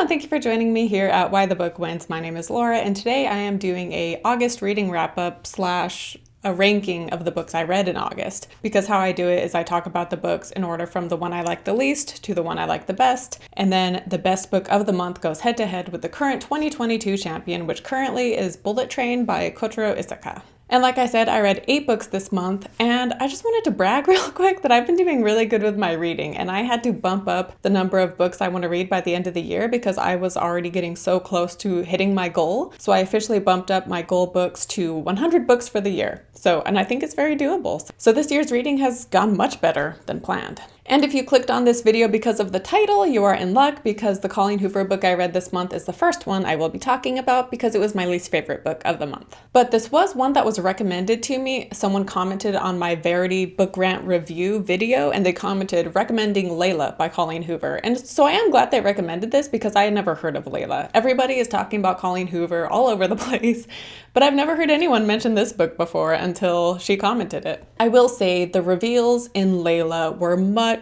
thank you for joining me here at Why the Book Wins. My name is Laura, and today I am doing a August reading wrap-up slash a ranking of the books I read in August, because how I do it is I talk about the books in order from the one I like the least to the one I like the best, and then the best book of the month goes head-to-head with the current 2022 champion, which currently is Bullet Train by Kotaro Isaka. And like I said, I read 8 books this month, and I just wanted to brag real quick that I've been doing really good with my reading, and I had to bump up the number of books I want to read by the end of the year because I was already getting so close to hitting my goal. So I officially bumped up my goal books to 100 books for the year. And I think it's very doable. So this year's reading has gone much better than planned. And if you clicked on this video because of the title, you are in luck because the Colleen Hoover book I read this month is the first one I will be talking about because it was my least favorite book of the month. But this was one that was recommended to me. Someone commented on my Verity Book Rant review video and they commented recommending Layla by Colleen Hoover. And so I am glad they recommended this because I had never heard of Layla. Everybody is talking about Colleen Hoover all over the place, but I've never heard anyone mention this book before until she commented it. I will say the reveals in Layla were much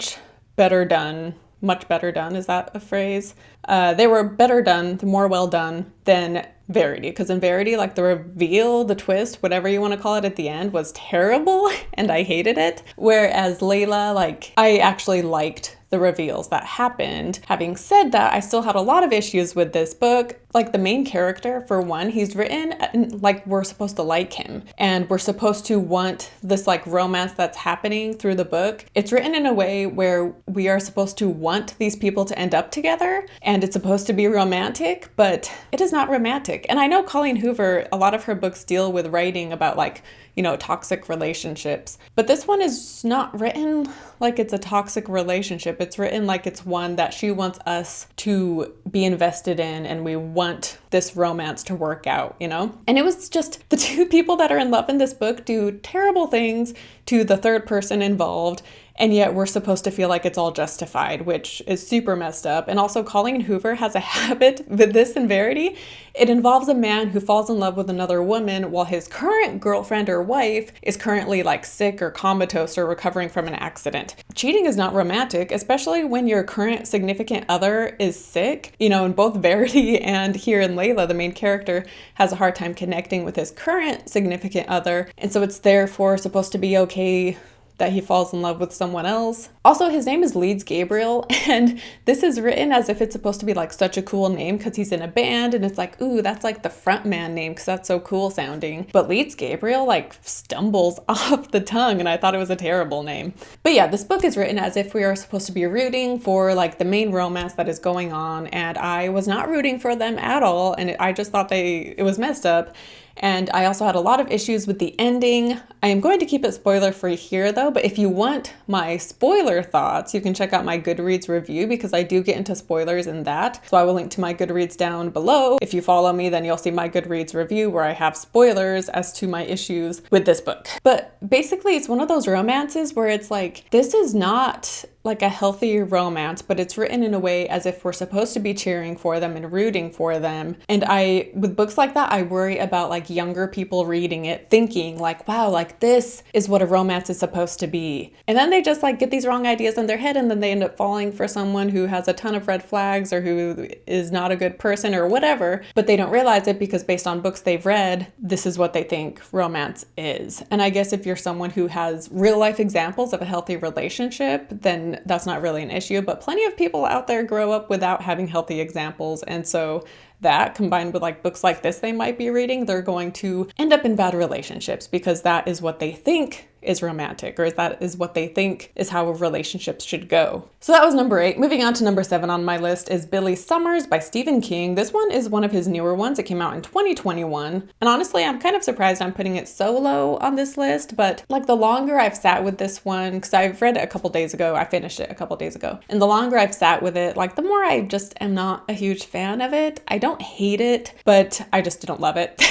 better done. Much better done, is that a phrase? They were better done, more well done than Verity, because in Verity, like the reveal, the twist, whatever you want to call it at the end was terrible and I hated it. Whereas Layla, like I actually liked the reveals that happened. Having said that, I still had a lot of issues with this book. Like the main character, for one, he's written like we're supposed to like him and we're supposed to want this like romance that's happening through the book. It's written in a way where we are supposed to want these people to end up together and it's supposed to be romantic, but it is not romantic. And I know Colleen Hoover, a lot of her books deal with writing about like, you know, toxic relationships, but this one is not written like it's a toxic relationship. It's written like it's one that she wants us to be invested in and we want this romance to work out, you know? And it was just the two people that are in love in this book do terrible things to the third person involved, and yet we're supposed to feel like it's all justified, which is super messed up. And also Colleen Hoover has a habit with this in Verity. It involves a man who falls in love with another woman while his current girlfriend or wife is currently like sick or comatose or recovering from an accident. Cheating is not romantic, especially when your current significant other is sick. You know, in both Verity and here in Layla, the main character has a hard time connecting with his current significant other. And so it's therefore supposed to be okay that he falls in love with someone else. Also, his name is Leeds Gabriel, and this is written as if it's supposed to be like such a cool name because he's in a band, and it's like, ooh, that's like the frontman name because that's so cool sounding. But Leeds Gabriel like stumbles off the tongue, and I thought it was a terrible name. But yeah, this book is written as if we are supposed to be rooting for like the main romance that is going on, and I was not rooting for them at all, and I just thought it was messed up. And I also had a lot of issues with the ending. I am going to keep it spoiler free here though, but if you want my spoiler thoughts, you can check out my Goodreads review because I do get into spoilers in that. So I will link to my Goodreads down below. If you follow me, then you'll see my Goodreads review where I have spoilers as to my issues with this book. But basically it's one of those romances where it's like, this is not like a healthy romance, but it's written in a way as if we're supposed to be cheering for them and rooting for them. And with books like that, I worry about like younger people reading it, thinking like, wow, like this is what a romance is supposed to be. And then they just like get these wrong ideas in their head and then they end up falling for someone who has a ton of red flags or who is not a good person or whatever, but they don't realize it because based on books they've read, this is what they think romance is. And I guess if you're someone who has real life examples of a healthy relationship, then that's not really an issue, but plenty of people out there grow up without having healthy examples. And so that combined with like books like this they might be reading, they're going to end up in bad relationships because that is what they think is romantic, or that is what they think is how relationships should go. So that was number 8. Moving on to number 7 on my list is Billy Summers by Stephen King. This one is one of his newer ones. It came out in 2021. And honestly, I'm kind of surprised I'm putting it so low on this list, but like the longer I've sat with this one, because I've read it a couple days ago, I finished it a couple days ago, and the longer I've sat with it, like the more I just am not a huge fan of it. I don't hate it, but I just don't love it.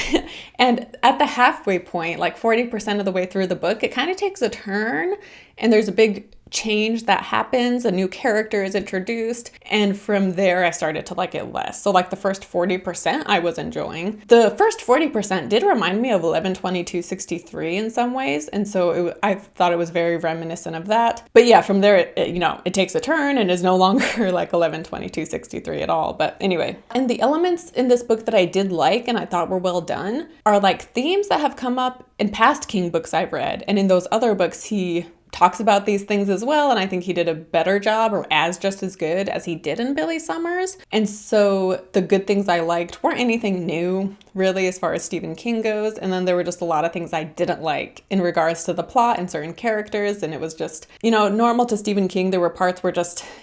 And at the halfway point, like 40% of the way through the book, it kind of takes a turn and there's a big change that happens, a new character is introduced, and from there I started to like it less. So like the first 40% I was enjoying. The first 40% did remind me of 11/22/63 in some ways, and so I thought it was very reminiscent of that. But yeah, from there it takes a turn and is no longer like 11/22/63 at all. But anyway, and the elements in this book that I did like and I thought were well done are like themes that have come up in past King books I've read, and in those other books he talks about these things as well, and I think he did a better job, or just as good as he did in Billy Summers. And so the good things I liked weren't anything new really as far as Stephen King goes, and then there were just a lot of things I didn't like in regards to the plot and certain characters, and it was just, normal to Stephen King. There were parts where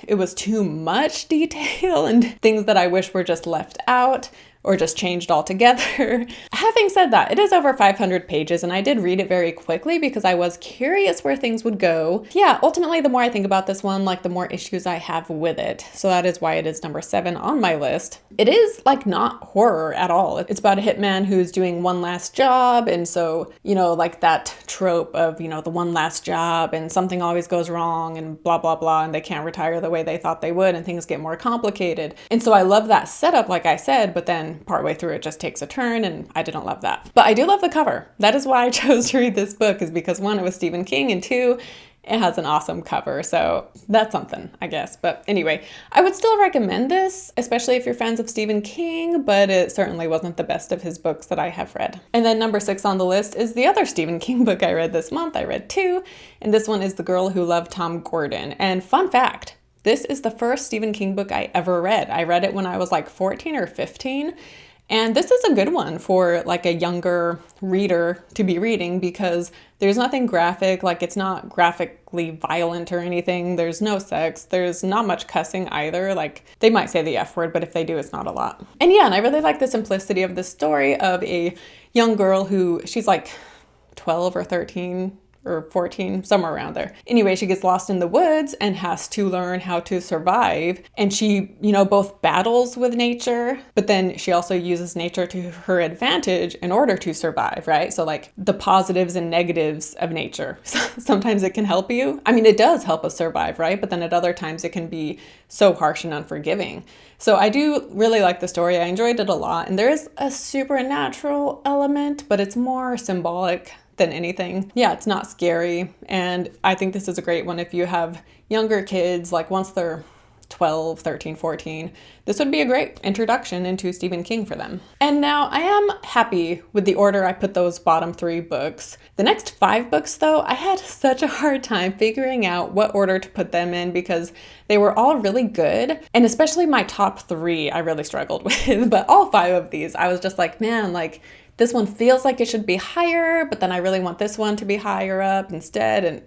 it was too much detail and things that I wish were just left out or just changed altogether. Having said that, it is over 500 pages, and I did read it very quickly because I was curious where things would go. Yeah, ultimately, the more I think about this one, the more issues I have with it. So that is why it is number 7 on my list. It is not horror at all. It's about a hitman who's doing one last job, and so, that trope of, the one last job and something always goes wrong and blah, blah, blah, and they can't retire the way they thought they would and things get more complicated. And so I love that setup, like I said, but then partway through it just takes a turn, and I didn't love that. But I do love the cover. That is why I chose to read this book, is because 1, it was Stephen King, and 2, it has an awesome cover. So that's something, I guess. But anyway, I would still recommend this, especially if you're fans of Stephen King, but it certainly wasn't the best of his books that I have read. And then number 6 on the list is the other Stephen King book I read this month. I read 2, and this one is The Girl Who Loved Tom Gordon. And fun fact, this is the first Stephen King book I ever read. I read it when I was 14 or 15. And this is a good one for a younger reader to be reading because there's nothing graphic, it's not graphically violent or anything. There's no sex. There's not much cussing either. They might say the F word, but if they do, it's not a lot. And yeah, and I really like the simplicity of the story of a young girl who, she's 12 or 13 or 14, somewhere around there. Anyway, she gets lost in the woods and has to learn how to survive. And she, both battles with nature, but then she also uses nature to her advantage in order to survive, right? So the positives and negatives of nature. Sometimes it can help you. I mean, it does help us survive, right? But then at other times it can be so harsh and unforgiving. So I do really like the story. I enjoyed it a lot. And there is a supernatural element, but it's more symbolic than anything. Yeah, it's not scary. And I think this is a great one if you have younger kids, once they're 12, 13, 14, this would be a great introduction into Stephen King for them. And now I am happy with the order I put those bottom 3 books. The next 5 books, though, I had such a hard time figuring out what order to put them in because they were all really good. And especially my top 3, I really struggled with. But all 5 of these, I was just man, this one feels like it should be higher, but then I really want this one to be higher up instead. And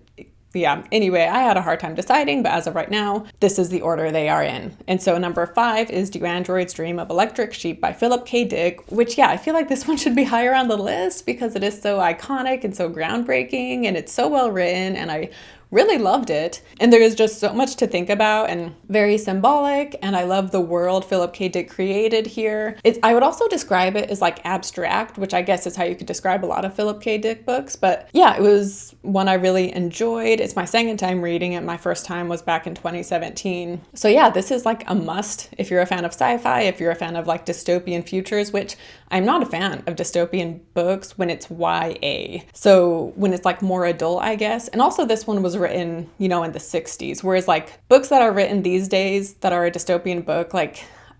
yeah, anyway, I had a hard time deciding, but as of right now, this is the order they are in. And so number 5 is Do Androids Dream of Electric Sheep by Philip K. Dick, which I feel like this one should be higher on the list because it is so iconic and so groundbreaking and it's so well written, and I really loved it. And there is just so much to think about and very symbolic. And I love the world Philip K. Dick created here. I would also describe it as abstract, which I guess is how you could describe a lot of Philip K. Dick books. But yeah, it was one I really enjoyed. It's my second time reading it. My first time was back in 2017. So yeah, this is a must if you're a fan of sci-fi, if you're a fan of dystopian futures, which I'm not a fan of dystopian books when it's YA. So when it's more adult, I guess. And also this one was written, in the 60s, whereas books that are written these days that are a dystopian book,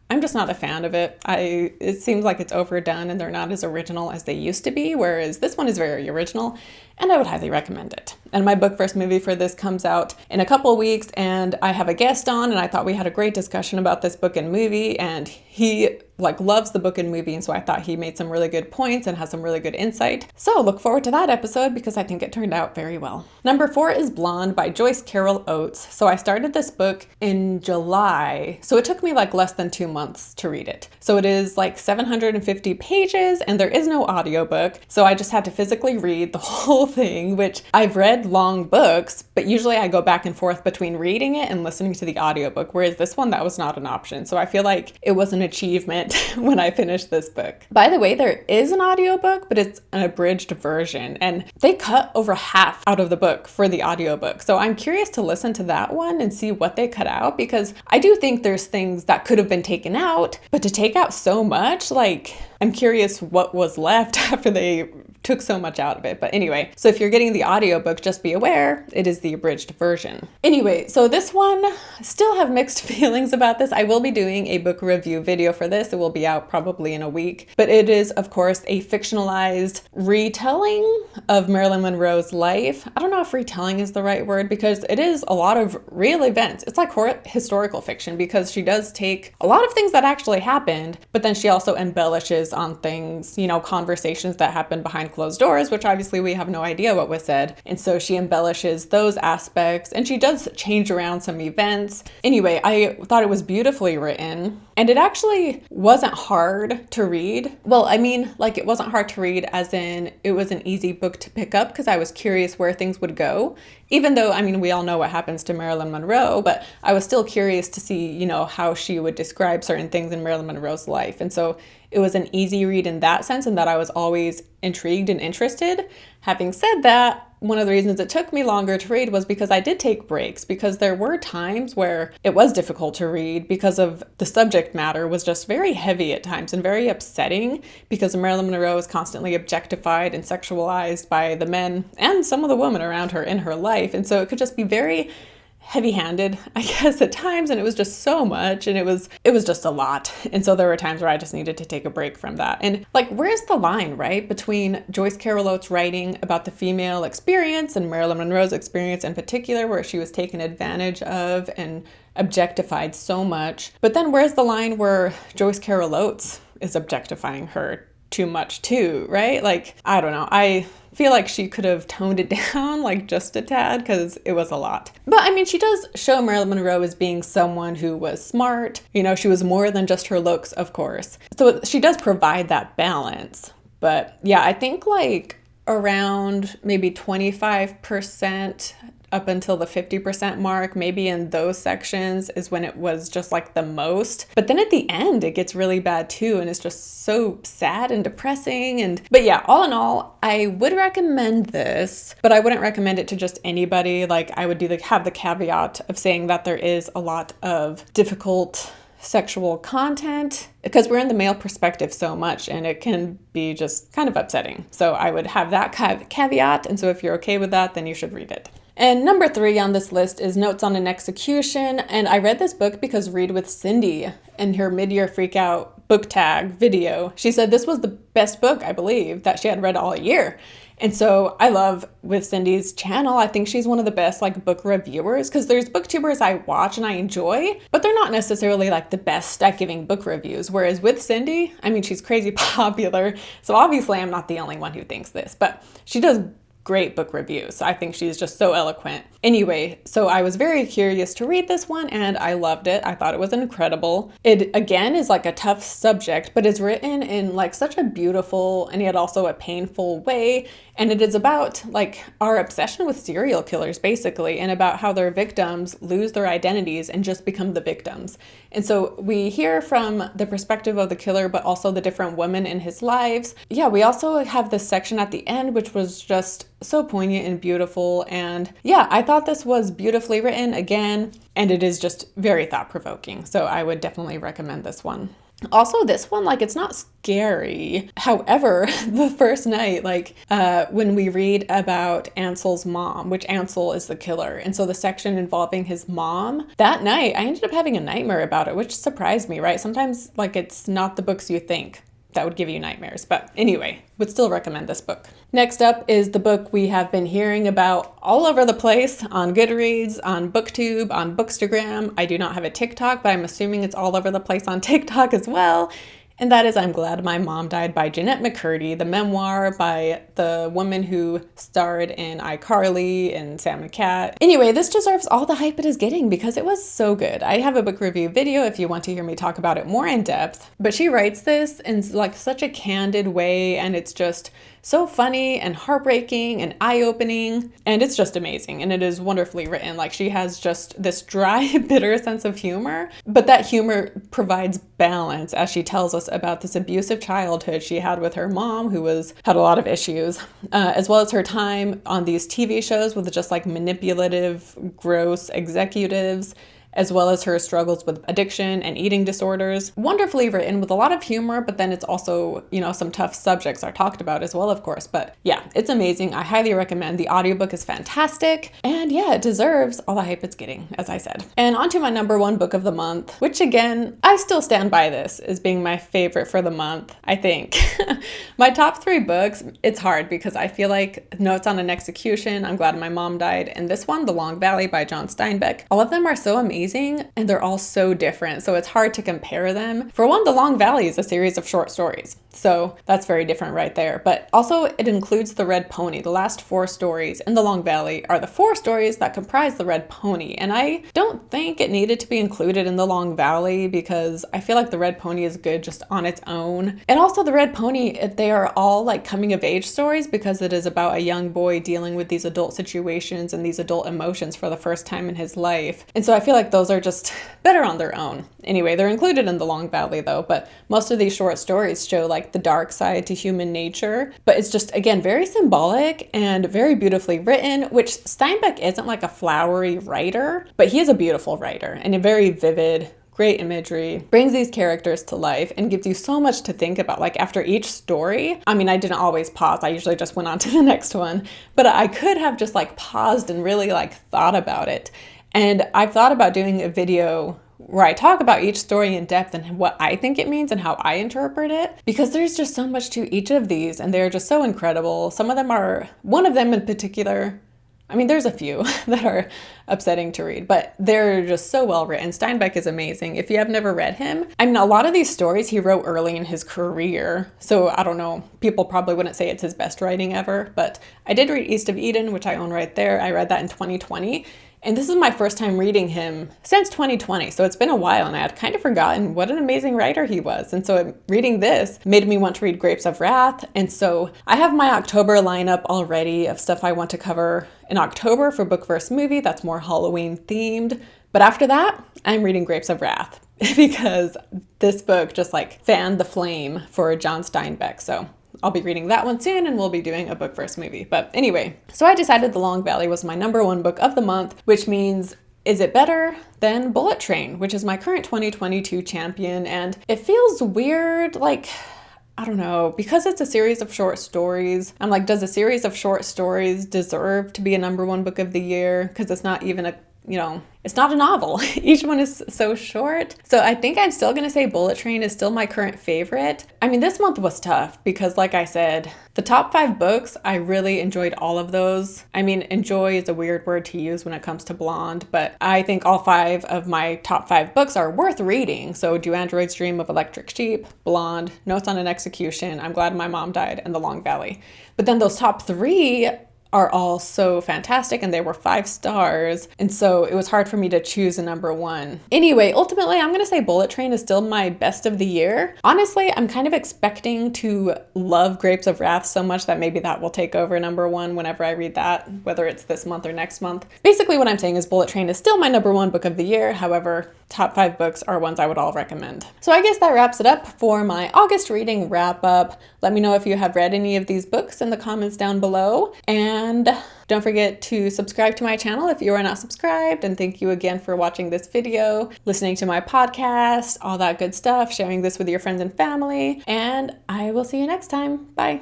I'm just not a fan of it. It seems like it's overdone and they're not as original as they used to be, whereas this one is very original and I would highly recommend it. And my book first movie for this comes out in a couple of weeks, and I have a guest on, and I thought we had a great discussion about this book and movie, and he loves the book and movie, and so I thought he made some really good points and has some really good insight. So look forward to that episode because I think it turned out very well. Number 4 is Blonde by Joyce Carol Oates. So I started this book in July, so it took me less than 2 months to read it. So it is 750 pages and there is no audiobook, so I just had to physically read the whole thing, which I've read long books, but usually I go back and forth between reading it and listening to the audiobook, whereas this one, that was not an option. So I feel like it was an achievement went when I finished this book. By the way, there is an audiobook, but it's an abridged version, and they cut over half out of the book for the audiobook. So I'm curious to listen to that one and see what they cut out, because I do think there's things that could have been taken out, but to take out so much, like, I'm curious what was left after they took so much out of it. But anyway, so if you're getting the audiobook, just be aware it is the abridged version. Anyway, so this one, still have mixed feelings about this. I will be doing a book review video for this. It will be out probably in a week, but it is of course a fictionalized retelling of Marilyn Monroe's life. I don't know if retelling is the right word, because it is a lot of real events. It's like historical fiction, because she does take a lot of things that actually happened, but then she also embellishes on things, you know, conversations that happened behind closed doors, which obviously we have no idea what was said. And so she embellishes those aspects, and she does change around some events. Anyway, I thought it was beautifully written, and it actually wasn't hard to read. Well, I mean, like, it wasn't hard to read as in it was an easy book to pick up, because I was curious where things would go. Even though, I mean, we all know what happens to Marilyn Monroe, but I was still curious to see, you know, how she would describe certain things in Marilyn Monroe's life. And so it was an easy read in that sense, and that I was always intrigued and interested. Having said that, one of the reasons it took me longer to read was because I did take breaks, because there were times where it was difficult to read because of the subject matter was just very heavy at times and very upsetting, because Marilyn Monroe was constantly objectified and sexualized by the men and some of the women around her in her life. And so it could just be very heavy-handed, I guess, at times, and it was just so much, and it was just a lot. And so there were times where I just needed to take a break from that. And like, where's the line, right, between Joyce Carol Oates writing about the female experience and Marilyn Monroe's experience in particular, where she was taken advantage of and objectified so much, but then where's the line where Joyce Carol Oates is objectifying her too much too, right? Like, I don't know. I feel like she could have toned it down like just a tad, because it was a lot. But I mean, she does show Marilyn Monroe as being someone who was smart. You know, she was more than just her looks, of course. So she does provide that balance. But yeah, I think like around maybe 25% up until the 50% mark, maybe in those sections is when it was just like the most. But then at the end, it gets really bad too, and it's just so sad and depressing. But yeah, all in all, I would recommend this, but I wouldn't recommend it to just anybody. Like, I would have the caveat of saying that there is a lot of difficult sexual content, because we're in the male perspective so much, and it can be just kind of upsetting. So I would have that caveat, and so if you're okay with that, then you should read it. And number 3 on this list is Notes on an Execution. And I read this book because Read with Cindy, in her mid-year freakout book tag video, she said this was the best book, I believe, that she had read all year. And so I love With Cindy's channel. I think she's one of the best like book reviewers, because there's booktubers I watch and I enjoy, but they're not necessarily like the best at giving book reviews. Whereas with Cindy, I mean, she's crazy popular. So obviously I'm not the only one who thinks this, but she does great book reviews. I think she's just so eloquent. Anyway, so I was very curious to read this one, and I loved it. I thought it was incredible. It, again, is like a tough subject, but it's written in like such a beautiful and yet also a painful way. And it is about like our obsession with serial killers, basically, and about how their victims lose their identities and just become the victims. And so we hear from the perspective of the killer, but also the different women in his lives. Yeah, we also have this section at the end, which was just so poignant and beautiful. And yeah, I thought this was beautifully written again, and it is just very thought-provoking. So I would definitely recommend this one. Also, this one, like, it's not scary. However, the first night, like, when we read about Ansel's mom, which Ansel is the killer, and so the section involving his mom, that night, I ended up having a nightmare about it, which surprised me, right? Sometimes, like, it's not the books you think that would give you nightmares. But anyway, would still recommend this book. Next up is the book we have been hearing about all over the place on Goodreads, on BookTube, on Bookstagram. I do not have a TikTok, but I'm assuming it's all over the place on TikTok as well. And that is I'm Glad My Mom Died by Jennette McCurdy, the memoir by the woman who starred in iCarly and Sam and Cat. Anyway, this deserves all the hype it is getting because it was so good. I have a book review video if you want to hear me talk about it more in depth, but she writes this in like such a candid way, and it's just so funny and heartbreaking and eye-opening, and it's just amazing, and it is wonderfully written. Like, she has just this dry, bitter sense of humor, but that humor provides balance as she tells us about this abusive childhood she had with her mom, who had a lot of issues, as well as her time on these TV shows with just like manipulative, gross executives, as well as her struggles with addiction and eating disorders. Wonderfully written with a lot of humor, but then it's also, some tough subjects are talked about as well, of course. But yeah, it's amazing. I highly recommend. The audiobook is fantastic. And yeah, it deserves all the hype it's getting, as I said. And on to my number one book of the month, which again, I still stand by this as being my favorite for the month, I think. My top three books, it's hard because I feel like Notes on an Execution, I'm Glad My Mom Died, and this one, The Long Valley by John Steinbeck. All of them are so amazing, and they're all so different, so it's hard to compare them. For one, The Long Valley is a series of short stories, so that's very different right there. But also it includes The Red Pony. The last 4 stories in The Long Valley are the 4 stories that comprise The Red Pony, and I don't think it needed to be included in The Long Valley because I feel like The Red Pony is good just on its own. And also The Red Pony, they are all like coming of age stories because it is about a young boy dealing with these adult situations and these adult emotions for the first time in his life. And so I feel like those are just better on their own. Anyway, they're included in The Long Valley though, but most of these short stories show like the dark side to human nature, but it's just, again, very symbolic and very beautifully written, which Steinbeck isn't like a flowery writer, but he is a beautiful writer and a very vivid, great imagery, brings these characters to life and gives you so much to think about. Like after each story, I mean, I didn't always pause. I usually just went on to the next one, but I could have just like paused and really like thought about it. And I've thought about doing a video where I talk about each story in depth and what I think it means and how I interpret it, because there's just so much to each of these and they're just so incredible. Some of them are, one of them in particular, I mean, there's a few that are upsetting to read, but they're just so well written. Steinbeck is amazing. If you have never read him, I mean, a lot of these stories he wrote early in his career, so I don't know, people probably wouldn't say it's his best writing ever, but I did read East of Eden, which I own right there. I read that in 2020. And this is my first time reading him since 2020, so it's been a while and I had kind of forgotten what an amazing writer he was. And so reading this made me want to read Grapes of Wrath. And so I have my October lineup already of stuff I want to cover in October for Book vs. Movie that's more Halloween themed. But after that, I'm reading Grapes of Wrath because this book just like fanned the flame for John Steinbeck. So I'll be reading that one soon and we'll be doing a Book vs. Movie. But anyway, so I decided The Long Valley was my number one book of the month, which means, is it better than Bullet Train, which is my current 2022 champion? And it feels weird, like, I don't know, because it's a series of short stories. I'm like, does a series of short stories deserve to be a number one book of the year? Because it's not even it's not a novel. Each one is so short. So I think I'm still gonna say Bullet Train is still my current favorite. I mean, this month was tough because like I said, the top 5 books, I really enjoyed all of those. I mean, enjoy is a weird word to use when it comes to Blonde, but I think all 5 of my top 5 books are worth reading. So Do Androids Dream of Electric Sheep, Blonde, Notes on an Execution, I'm Glad My Mom Died, and The Long Valley. But then those top 3 are all so fantastic and they were 5 stars. And so it was hard for me to choose a number one. Anyway, ultimately, I'm gonna say Bullet Train is still my best of the year. Honestly, I'm kind of expecting to love Grapes of Wrath so much that maybe that will take over number one whenever I read that, whether it's this month or next month. Basically what I'm saying is Bullet Train is still my number one book of the year. However, top 5 books are ones I would all recommend. So I guess that wraps it up for my August reading wrap up. Let me know if you have read any of these books in the comments down below. And don't forget to subscribe to my channel if you are not subscribed. And thank you again for watching this video, listening to my podcast, all that good stuff, sharing this with your friends and family. And I will see you next time. Bye.